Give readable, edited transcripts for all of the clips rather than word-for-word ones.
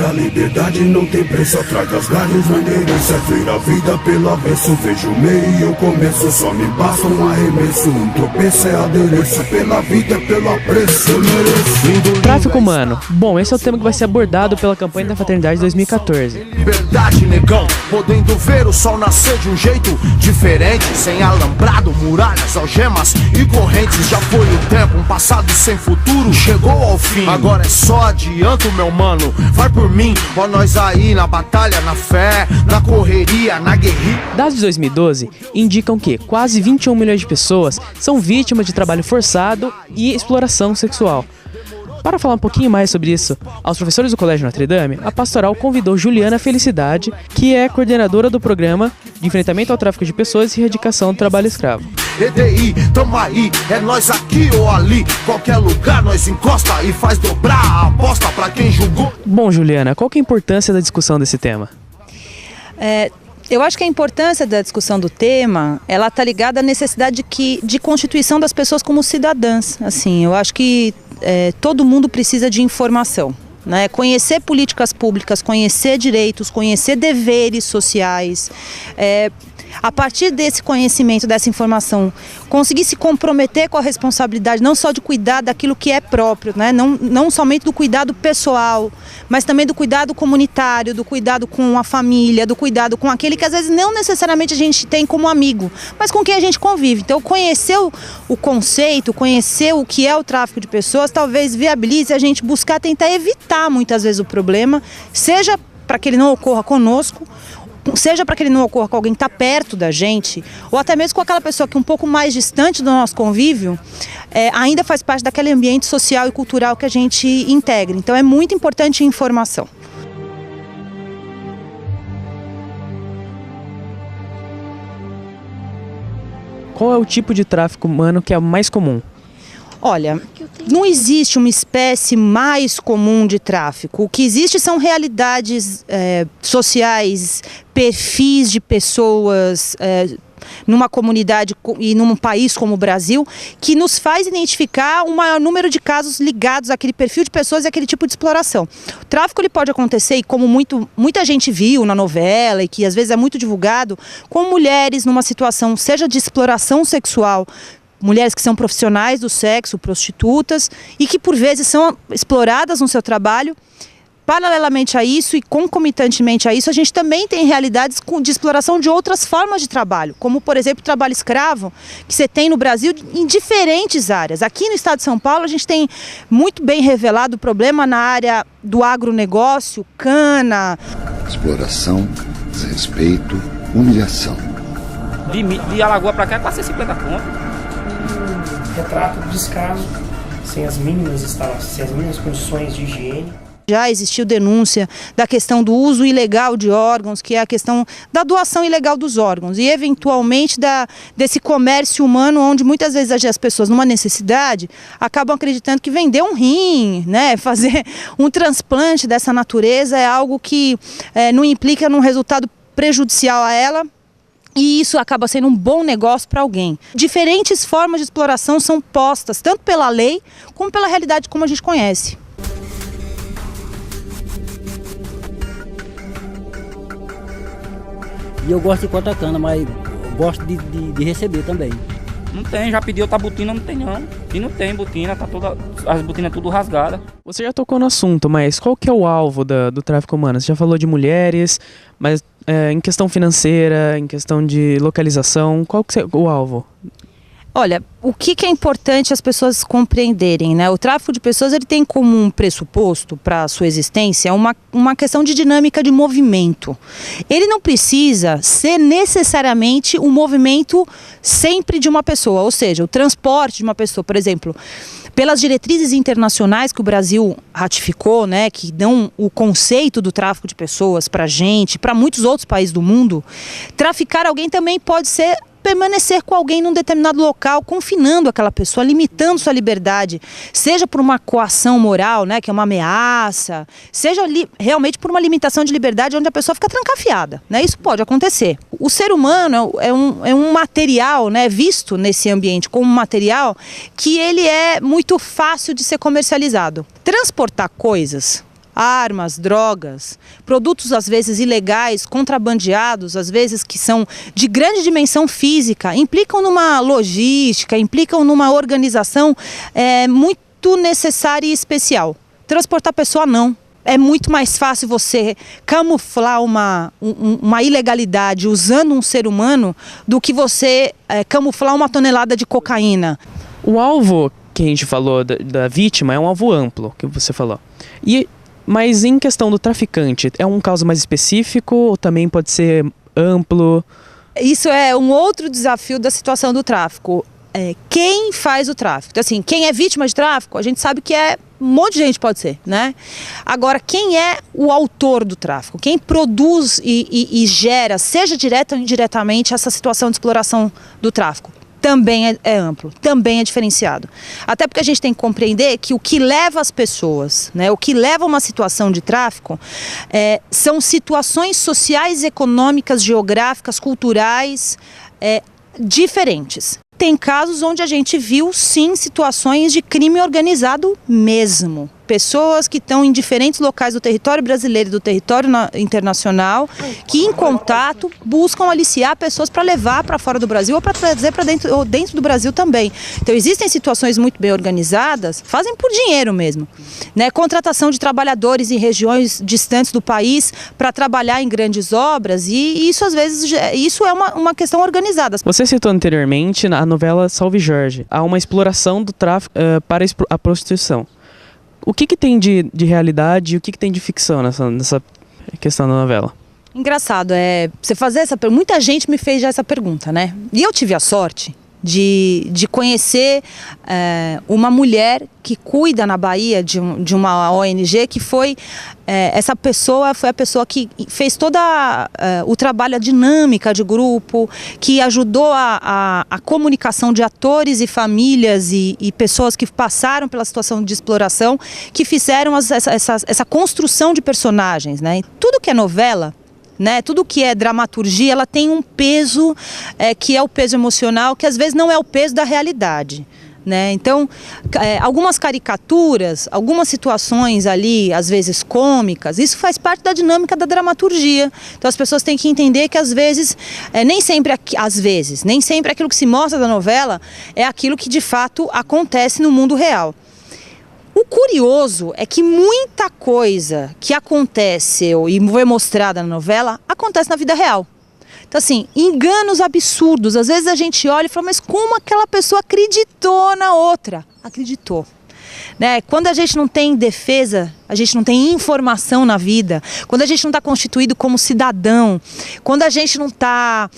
a liberdade não tem preço. Atrás das grades o endereço é ver a vida pelo avesso. Vejo o meio e o começo, só me basta um arremesso. Um tropeço é adereço, pela vida é pelo apreço. Eu mereço. Tráfico humano. Bom, esse é o tema que vai ser abordado pela campanha da Fraternidade 2014. Liberdade, negão, podendo ver o sol nascer de um jeito diferente, sem alambrado, muralhas, algemas e correntes. Já foi o tempo, um passado sem futuro chegou ao fim. Agora é só adianto, meu mano, vai por mim. Ó nós aí na batalha, na fé, na correria, na guerrilha. Dados de 2012 indicam que quase 21 milhões de pessoas são vítimas de trabalho forçado e exploração sexual. Para falar um pouquinho mais sobre isso, aos professores do Colégio Notre Dame, a pastoral convidou Juliana Felicidade, que é coordenadora do programa de enfrentamento ao tráfico de pessoas e erradicação do trabalho escravo. EDI, tamo aí, é nós aqui ou ali, qualquer lugar nós encosta e faz dobrar a aposta pra quem julgou. Bom, Juliana, qual que é a importância da discussão desse tema? Eu acho que a importância da discussão do tema, ela está ligada à necessidade de constituição das pessoas como cidadãs. Assim, eu acho que todo mundo precisa de informação, né? Conhecer políticas públicas, conhecer direitos, conhecer deveres sociais. A partir desse conhecimento, dessa informação, conseguir se comprometer com a responsabilidade, não só de cuidar daquilo que é próprio, né? Não somente do cuidado pessoal, mas também do cuidado comunitário, do cuidado com a família, do cuidado com aquele que às vezes não necessariamente a gente tem como amigo, mas com quem a gente convive. Então, conhecer o conceito, conhecer o que é o tráfico de pessoas, talvez viabilize a gente buscar tentar evitar muitas vezes o problema, seja para que ele não ocorra conosco, seja para que ele não ocorra com alguém que está perto da gente, ou até mesmo com aquela pessoa que é um pouco mais distante do nosso convívio, ainda faz parte daquele ambiente social e cultural que a gente integra. Então é muito importante a informação. Qual é o tipo de tráfico humano que é o mais comum? Olha, não existe uma espécie mais comum de tráfico. O que existe são realidades sociais, perfis de pessoas numa comunidade e num país como o Brasil, que nos faz identificar um maior número de casos ligados àquele perfil de pessoas e àquele tipo de exploração. O tráfico ele pode acontecer, e como muita gente viu na novela e que às vezes é muito divulgado, com mulheres numa situação, seja de exploração sexual, mulheres que são profissionais do sexo, prostitutas, e que por vezes são exploradas no seu trabalho. Paralelamente a isso e concomitantemente a isso, a gente também tem realidades de exploração de outras formas de trabalho, como por exemplo o trabalho escravo, que você tem no Brasil em diferentes áreas. Aqui no estado de São Paulo a gente tem muito bem revelado o problema na área do agronegócio, cana. Exploração, desrespeito, humilhação. De Alagoas para cá é quase 50 conto. Retrato do descaso, sem as mínimas instalações, sem as mínimas condições de higiene. Já existiu denúncia da questão do uso ilegal de órgãos, que é a questão da doação ilegal dos órgãos e eventualmente desse comércio humano, onde muitas vezes as pessoas, numa necessidade, acabam acreditando que vender um rim, né, fazer um transplante dessa natureza é algo que não implica num resultado prejudicial a ela. E isso acaba sendo um bom negócio para alguém. Diferentes formas de exploração são postas, tanto pela lei, como pela realidade como a gente conhece. E eu gosto de cortar cana, mas gosto de receber também. Não tem, já pedi outra botina, não tem não. E não tem botina, tá toda, as botinas tudo rasgadas. Você já tocou no assunto, mas qual que é o alvo do tráfico humano? Você já falou de mulheres, mas em questão financeira, em questão de localização, qual que é o alvo? Olha, o que é importante as pessoas compreenderem, né? O tráfico de pessoas ele tem como um pressuposto para a sua existência uma questão de dinâmica de movimento. Ele não precisa ser necessariamente um movimento sempre de uma pessoa, ou seja, o transporte de uma pessoa, por exemplo, pelas diretrizes internacionais que o Brasil ratificou, né, que dão o conceito do tráfico de pessoas para a gente, para muitos outros países do mundo, traficar alguém também pode ser permanecer com alguém num determinado local, confinando aquela pessoa, limitando sua liberdade, seja por uma coação moral, né, que é uma ameaça, seja realmente por uma limitação de liberdade onde a pessoa fica trancafiada, né? Isso pode acontecer. O ser humano é um material, né, visto nesse ambiente como um material que ele é muito fácil de ser comercializado. Transportar coisas, armas, drogas, produtos às vezes ilegais, contrabandeados, às vezes que são de grande dimensão física, implicam numa logística, implicam numa organização muito necessária e especial. Transportar pessoa não. É muito mais fácil você camuflar uma ilegalidade usando um ser humano do que você camuflar uma tonelada de cocaína. O alvo que a gente falou da vítima é um alvo amplo, que você falou. Mas em questão do traficante, é um caso mais específico ou também pode ser amplo? Isso é um outro desafio da situação do tráfico. Quem faz o tráfico? Então, assim, quem é vítima de tráfico, a gente sabe que um monte de gente pode ser, né? Agora, quem é o autor do tráfico? Quem produz e gera, seja direta ou indiretamente, essa situação de exploração do tráfico? Também é amplo, também é diferenciado. Até porque a gente tem que compreender que o que leva as pessoas, né, o que leva a uma situação de tráfico, são situações sociais, econômicas, geográficas, culturais, diferentes. Tem casos onde a gente viu, sim, situações de crime organizado mesmo. Pessoas que estão em diferentes locais do território brasileiro e do território internacional, que em contato buscam aliciar pessoas para levar para fora do Brasil ou para trazer para dentro do Brasil também. Então existem situações muito bem organizadas, fazem por dinheiro mesmo, né? Contratação de trabalhadores em regiões distantes do país para trabalhar em grandes obras, e isso às vezes isso é uma questão organizada. Você citou anteriormente na novela Salve Jorge, há uma exploração do tráfico para a prostituição. O que tem de realidade e o que tem de ficção nessa questão da novela? Engraçado, você fazer essa pergunta. Muita gente me fez já essa pergunta, né? E eu tive a sorte de conhecer uma mulher que cuida na Bahia de uma ONG, que foi essa pessoa, foi a pessoa que fez toda o trabalho, a dinâmica de grupo, que ajudou a comunicação de atores e famílias e pessoas que passaram pela situação de exploração, que fizeram essa construção de personagens, né? Tudo que é novela, né, tudo que é dramaturgia, ela tem um peso que é o peso emocional, que às vezes não é o peso da realidade, né? Então, algumas caricaturas, algumas situações ali, às vezes cômicas, isso faz parte da dinâmica da dramaturgia. Então as pessoas têm que entender que às vezes, nem sempre aquilo que se mostra da novela é aquilo que de fato acontece no mundo real. O curioso é que muita coisa que aconteceu e foi mostrada na novela acontece na vida real. Então, assim, enganos absurdos. Às vezes a gente olha e fala, mas como aquela pessoa acreditou na outra? Acreditou. Né? Quando a gente não tem defesa, a gente não tem informação na vida, quando a gente não está constituído como cidadão, quando a gente não está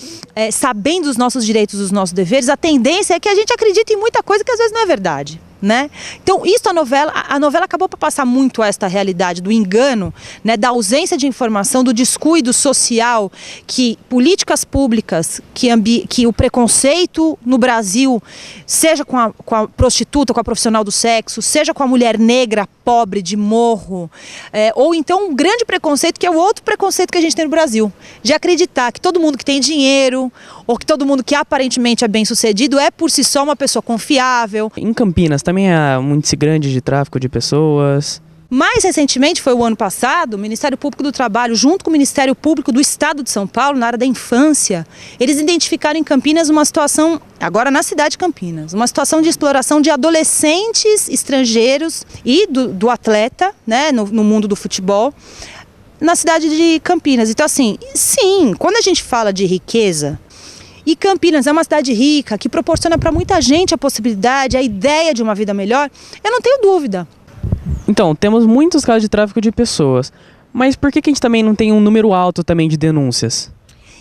sabendo dos nossos direitos, dos nossos deveres, a tendência é que a gente acredite em muita coisa que às vezes não é verdade. Né? Então isso a novela acabou por passar muito esta realidade do engano, né, da ausência de informação, do descuido social, que políticas públicas, que o preconceito no Brasil, seja com a prostituta, com a profissional do sexo, seja com a mulher negra, pobre, de morro, ou então um grande preconceito, que é o outro preconceito que a gente tem no Brasil, de acreditar que todo mundo que tem dinheiro, ou que todo mundo que aparentemente é bem sucedido é por si só uma pessoa confiável. Em Campinas também há um índice grande de tráfico de pessoas. Mais recentemente, foi o ano passado, o Ministério Público do Trabalho, junto com o Ministério Público do Estado de São Paulo, na área da infância, eles identificaram em Campinas uma situação, agora na cidade de Campinas, uma situação de exploração de adolescentes estrangeiros e do atleta, né, no mundo do futebol, na cidade de Campinas. Então, assim, sim, quando a gente fala de riqueza, e Campinas é uma cidade rica, que proporciona para muita gente a possibilidade, a ideia de uma vida melhor, eu não tenho dúvida. Então, temos muitos casos de tráfico de pessoas, mas por que a gente também não tem um número alto também de denúncias?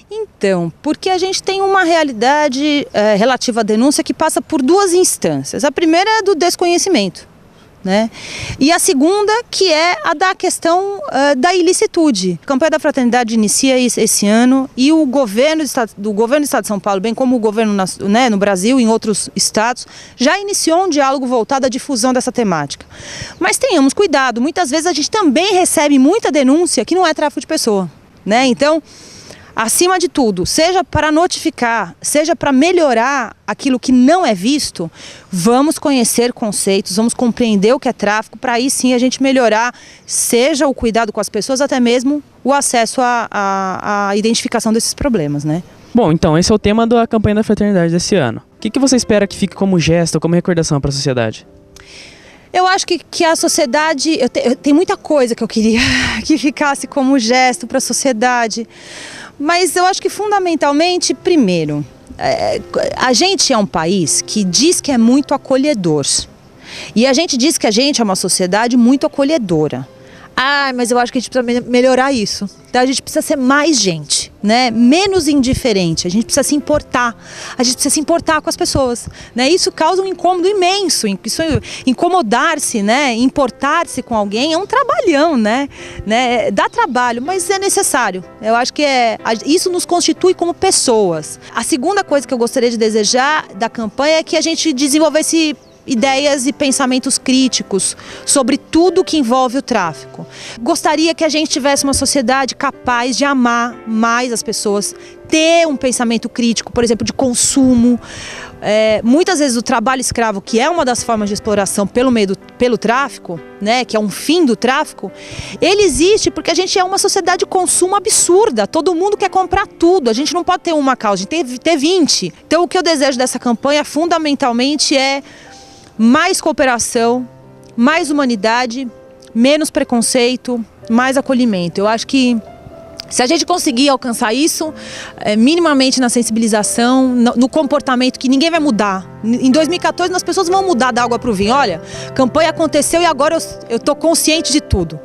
Então, porque a gente tem uma realidade relativa à denúncia que passa por duas instâncias. A primeira é do desconhecimento, né? E a segunda, que é a da questão da ilicitude. A campanha da fraternidade inicia esse ano, e o governo do Estado de São Paulo, bem como o governo no Brasil e em outros estados, já iniciou um diálogo voltado à difusão dessa temática. Mas tenhamos cuidado, muitas vezes a gente também recebe muita denúncia que não é tráfico de pessoa, né? Então, acima de tudo, seja para notificar, seja para melhorar aquilo que não é visto, vamos conhecer conceitos, vamos compreender o que é tráfico, para aí sim a gente melhorar, seja o cuidado com as pessoas, até mesmo o acesso à identificação desses problemas, né? Bom, então esse é o tema da campanha da fraternidade desse ano. O que você espera que fique como gesto, como recordação para a sociedade? Eu acho que a sociedade... Tem muita coisa que eu queria que ficasse como gesto para a sociedade. Mas eu acho que fundamentalmente, primeiro, a gente é um país que diz que é muito acolhedor. E a gente diz que a gente é uma sociedade muito acolhedora. Mas eu acho que a gente precisa melhorar isso. Então a gente precisa ser mais gente, né? Menos indiferente. A gente precisa se importar. A gente precisa se importar com as pessoas, né? Isso causa um incômodo imenso. Incomodar-se, né? Importar-se com alguém é um trabalhão, né? Dá trabalho, mas é necessário. Eu acho que isso nos constitui como pessoas. A segunda coisa que eu gostaria de desejar da campanha é que a gente desenvolvesse ideias e pensamentos críticos sobre tudo que envolve o tráfico. Gostaria que a gente tivesse uma sociedade capaz de amar mais as pessoas, ter um pensamento crítico, por exemplo, de consumo. Muitas vezes o trabalho escravo, que é uma das formas de exploração pelo tráfico, né, que é um fim do tráfico, ele existe porque a gente é uma sociedade de consumo absurda. Todo mundo quer comprar tudo. A gente não pode ter uma causa, a gente tem que ter 20. Então o que eu desejo dessa campanha fundamentalmente é mais cooperação, mais humanidade, menos preconceito, mais acolhimento. Eu acho que se a gente conseguir alcançar isso, minimamente na sensibilização, no comportamento, que ninguém vai mudar. Em 2014 as pessoas vão mudar da água para o vinho. Olha, a campanha aconteceu e agora eu estou consciente de tudo.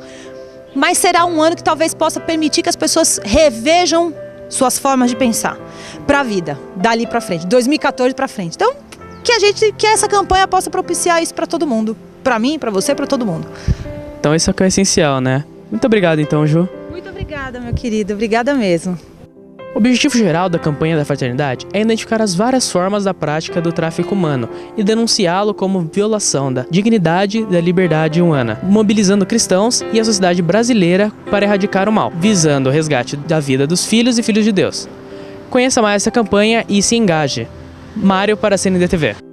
Mas será um ano que talvez possa permitir que as pessoas revejam suas formas de pensar para a vida, dali para frente, 2014 para frente. Então, que essa campanha possa propiciar isso para todo mundo. Para mim, para você, para todo mundo. Então isso é o que é essencial, né? Muito obrigado então, Ju. Muito obrigada, meu querido. Obrigada mesmo. O objetivo geral da campanha da fraternidade é identificar as várias formas da prática do tráfico humano e denunciá-lo como violação da dignidade e da liberdade humana, mobilizando cristãos e a sociedade brasileira para erradicar o mal, visando o resgate da vida dos filhos e filhos de Deus. Conheça mais essa campanha e se engaje. Mário para a CND TV.